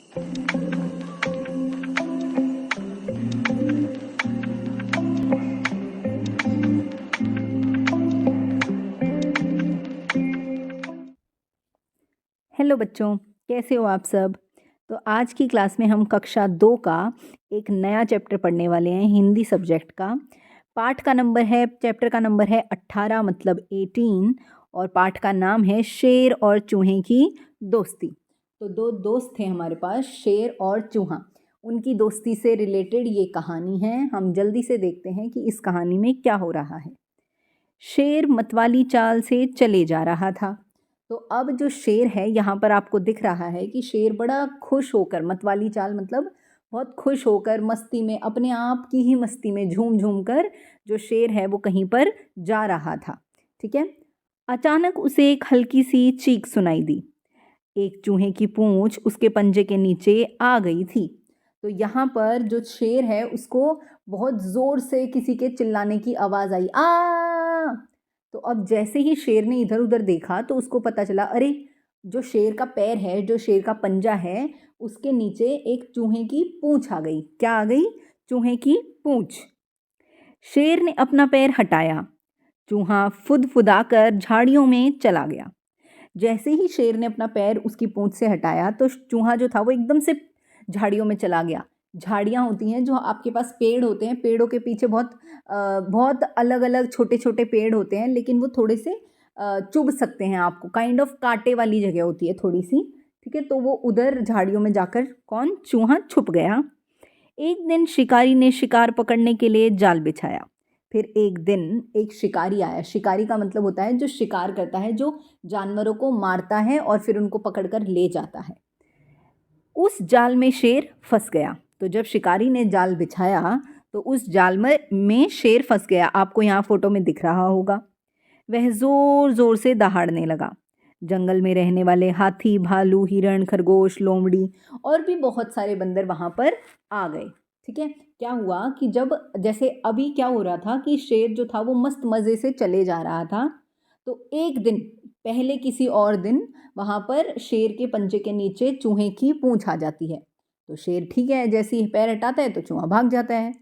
Hello बच्चों, कैसे हो आप सब। तो आज की क्लास में हम कक्षा 2 का एक नया चैप्टर पढ़ने वाले हैं, हिंदी सब्जेक्ट का। चैप्टर का नंबर है 18 मतलब 18, और पाठ का नाम है शेर और चूहे की दोस्ती। तो दो दोस्त थे हमारे पास, शेर और चूहा। उनकी दोस्ती से रिलेटेड ये कहानी है। हम जल्दी से देखते हैं कि इस कहानी में क्या हो रहा है। शेर मतवाली चाल से चले जा रहा था। तो अब जो शेर है यहाँ पर आपको दिख रहा है कि शेर बड़ा खुश होकर, मतवाली चाल मतलब बहुत खुश होकर, मस्ती में, अपने आप की ही मस्ती में झूम झूम कर जो शेर है वो कहीं पर जा रहा था। ठीक है। अचानक उसे एक हल्की सी चीख सुनाई दी। एक चूहे की पूंछ उसके पंजे के नीचे आ गई थी। तो यहाँ पर जो शेर है उसको बहुत ज़ोर से किसी के चिल्लाने की आवाज़ आई, आ। तो अब जैसे ही शेर ने इधर उधर देखा तो उसको पता चला, अरे जो शेर का पैर है, जो शेर का पंजा है, उसके नीचे एक चूहे की पूंछ आ गई। क्या आ गई? चूहे की पूंछ। शेर ने अपना पैर हटाया। चूहा फुदफुदाकर झाड़ियों में चला गया। जैसे ही शेर ने अपना पैर उसकी पूंछ से हटाया तो चूहा जो था वो एकदम से झाड़ियों में चला गया। झाड़ियाँ होती हैं, जो आपके पास पेड़ होते हैं, पेड़ों के पीछे बहुत अलग अलग छोटे छोटे पेड़ होते हैं, लेकिन वो थोड़े से चुभ सकते हैं आपको, काइंड ऑफ कांटे वाली जगह होती है थोड़ी सी। ठीक है। तो वो उधर झाड़ियों में जाकर कौन, चूहा छुप गया। एक दिन शिकारी ने शिकार पकड़ने के लिए जाल बिछाया। फिर एक दिन एक शिकारी आया। शिकारी का मतलब होता है जो शिकार करता है, जो जानवरों को मारता है और फिर उनको पकड़कर ले जाता है। उस जाल में शेर फंस गया। तो जब शिकारी ने जाल बिछाया तो उस जाल में शेर फंस गया। आपको यहाँ फोटो में दिख रहा होगा। वह जोर जोर से दहाड़ने लगा। जंगल में रहने वाले हाथी, भालू, हिरण, खरगोश, लोमड़ी और भी बहुत सारे बंदर वहां पर आ गए। ठीक है। क्या हुआ कि जब, जैसे अभी क्या हो रहा था कि शेर जो था वो मस्त मज़े से चले जा रहा था। तो एक दिन पहले, किसी और दिन, वहां पर शेर के पंजे के नीचे चूहे की पूंछ आ जाती है। तो शेर ठीक है, जैसे ही पैर हटाता है तो चूहा भाग जाता है।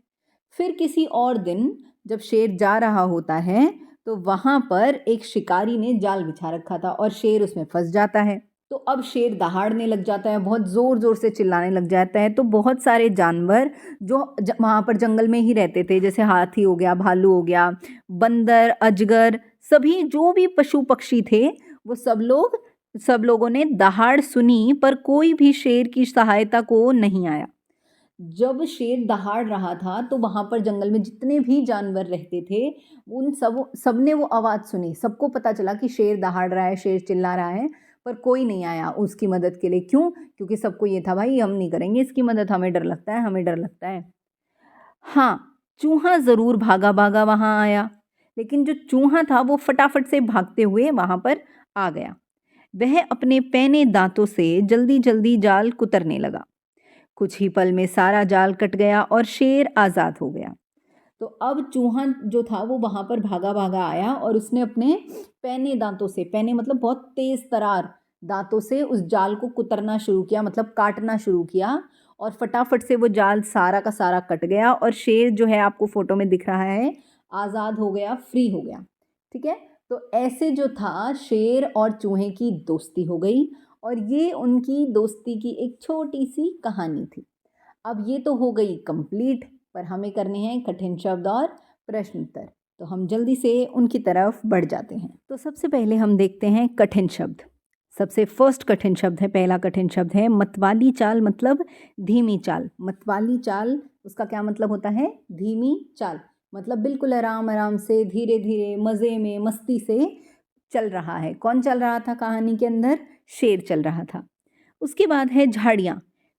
फिर किसी और दिन जब शेर जा रहा होता है तो वहां पर एक शिकारी ने जाल बिछा रखा था और शेर उसमें फंस जाता है। तो अब शेर दहाड़ने लग जाता है, बहुत जोर जोर से चिल्लाने लग जाता है। तो बहुत सारे जानवर जो वहां पर जंगल में ही रहते थे, जैसे हाथी हो गया, भालू हो गया, बंदर, अजगर, सभी जो भी पशु पक्षी थे, वो सब लोगों ने दहाड़ सुनी, पर कोई भी शेर की सहायता को नहीं आया। जब शेर दहाड़ रहा था तो वहां पर जंगल में जितने भी जानवर रहते थे, उन सबने वो आवाज़ सुनी। सबको पता चला कि शेर दहाड़ रहा है, शेर चिल्ला रहा है, पर कोई नहीं आया उसकी मदद के लिए। क्यों? क्योंकि सबको ये था, भाई हम नहीं करेंगे इसकी मदद, हमें डर लगता है, हमें डर लगता है। हाँ, चूहा ज़रूर भागा भागा वहां आया, लेकिन जो चूहा था वो फटाफट से भागते हुए वहां पर आ गया। वह अपने पैने दांतों से जल्दी जल्दी जाल कुतरने लगा। कुछ ही पल में सारा जाल कट गया और शेर आज़ाद हो गया। तो अब चूहा जो था वो वहां पर भागा भागा आया और उसने अपने पैने दांतों से, पैने मतलब बहुत तेज तरार दांतों से, उस जाल को कुतरना शुरू किया, मतलब काटना शुरू किया। और फटाफट से वो जाल सारा का सारा कट गया और शेर जो है, आपको फोटो में दिख रहा है, आज़ाद हो गया, फ्री हो गया। ठीक है। तो ऐसे जो था, शेर और चूहे की दोस्ती हो गई, और ये उनकी दोस्ती की एक छोटी सी कहानी थी। अब ये तो हो गई कंप्लीट, पर हमें करने हैं कठिन शब्द और प्रश्न उत्तर। तो हम जल्दी से उनकी तरफ बढ़ जाते हैं। तो सबसे पहले हम देखते हैं कठिन शब्द। सबसे फर्स्ट कठिन शब्द है, पहला कठिन शब्द है मतवाली चाल, मतलब धीमी चाल। मतवाली चाल, उसका क्या मतलब होता है? धीमी चाल, मतलब बिल्कुल आराम आराम से, धीरे धीरे, मज़े में, मस्ती से चल रहा है। कौन चल रहा था कहानी के अंदर? शेर चल रहा था। उसके बाद है झाड़ियाँ,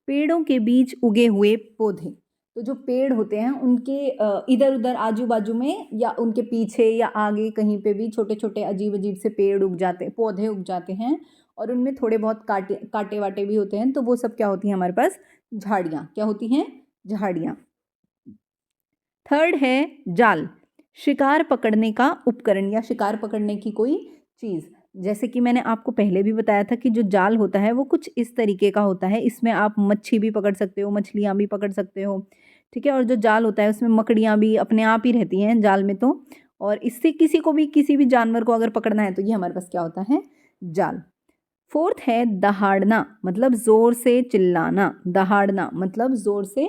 पेड़ों के बीच उगे हुए पौधे। तो जो पेड़ होते हैं उनके इधर उधर आजू बाजू में, या उनके पीछे या आगे कहीं पे भी छोटे छोटे अजीब अजीब से पेड़ उग जाते, पौधे उग जाते हैं, और उनमें थोड़े बहुत काटे कांटे वाटे भी होते हैं। तो वो सब क्या होती हैं हमारे पास? झाड़ियाँ। क्या होती हैं? झाड़ियाँ। थर्ड है जाल, शिकार पकड़ने का उपकरण या शिकार पकड़ने की कोई चीज़। जैसे कि मैंने आपको पहले भी बताया था कि जो जाल होता है वो कुछ इस तरीके का होता है, इसमें आप मच्छी भी पकड़ सकते हो, मछलियाँ भी पकड़ सकते हो, ठीक है। और जो जाल होता है उसमें मकड़ियाँ भी अपने आप ही रहती हैं जाल में तो, और इससे किसी को भी किसी भी जानवर को अगर पकड़ना है तो ये हमारे पास क्या होता है, जाल। फोर्थ है दहाड़ना, मतलब ज़ोर से चिल्लाना, दहाड़ना मतलब ज़ोर से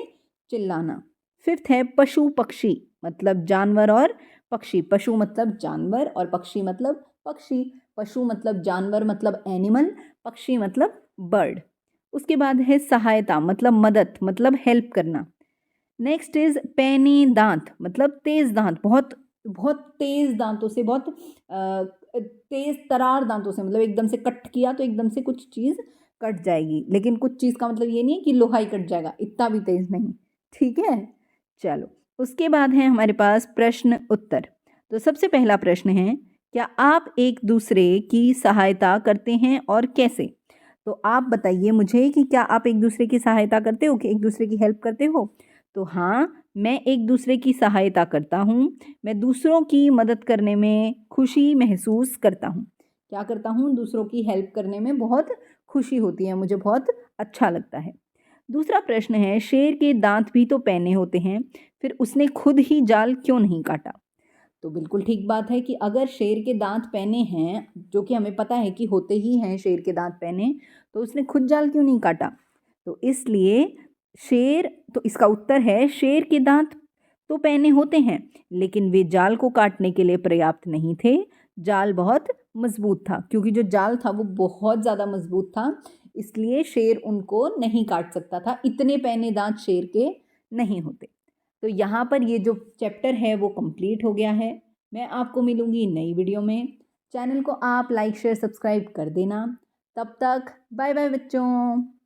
चिल्लाना। फिफ्थ है पशु पक्षी, मतलब जानवर और पक्षी, पशु मतलब जानवर और पक्षी मतलब पक्षी, पशु मतलब जानवर मतलब एनिमल, पक्षी मतलब बर्ड। उसके बाद है सहायता, मतलब मदद, मतलब हेल्प करना। नेक्स्ट इज पैनी दांत, मतलब तेज दांत, बहुत बहुत तेज दांतों से, बहुत तेज तरार दांतों से, मतलब एकदम से कट किया तो एकदम से कुछ चीज़ कट जाएगी, लेकिन कुछ चीज़ का मतलब ये नहीं है कि लोहा ही कट जाएगा, इतना भी तेज नहीं, ठीक है। चलो, उसके बाद है हमारे पास प्रश्न उत्तर। तो सबसे पहला प्रश्न है, क्या आप एक दूसरे की सहायता करते हैं और कैसे? तो आप बताइए मुझे कि क्या आप एक दूसरे की सहायता करते हो, कि एक दूसरे की हेल्प करते हो? तो हाँ, मैं एक दूसरे की सहायता करता हूँ। मैं दूसरों की मदद करने में खुशी महसूस करता हूँ। क्या करता हूँ? दूसरों की हेल्प करने में बहुत खुशी होती है, मुझे बहुत अच्छा लगता है। दूसरा प्रश्न है, शेर के दांत भी तो पैने होते हैं, फिर उसने खुद ही जाल क्यों नहीं काटा? तो बिल्कुल ठीक बात है कि अगर शेर के दांत पैने हैं, जो कि हमें पता है कि होते ही हैं शेर के दांत पैने, तो उसने खुद जाल क्यों नहीं काटा? तो इसलिए शेर, तो इसका उत्तर है शेर के दांत तो पैने होते हैं, लेकिन वे जाल को काटने के लिए पर्याप्त नहीं थे। जाल बहुत मजबूत था, क्योंकि जो जाल था वो बहुत ज़्यादा मजबूत था, इसलिए शेर उनको नहीं काट सकता था, इतने पैने दांत शेर के नहीं होते। तो यहाँ पर ये जो चैप्टर है वो कंप्लीट हो गया है। मैं आपको मिलूँगी नई वीडियो में। चैनल को आप लाइक शेयर सब्सक्राइब कर देना। तब तक बाय बाय बच्चों।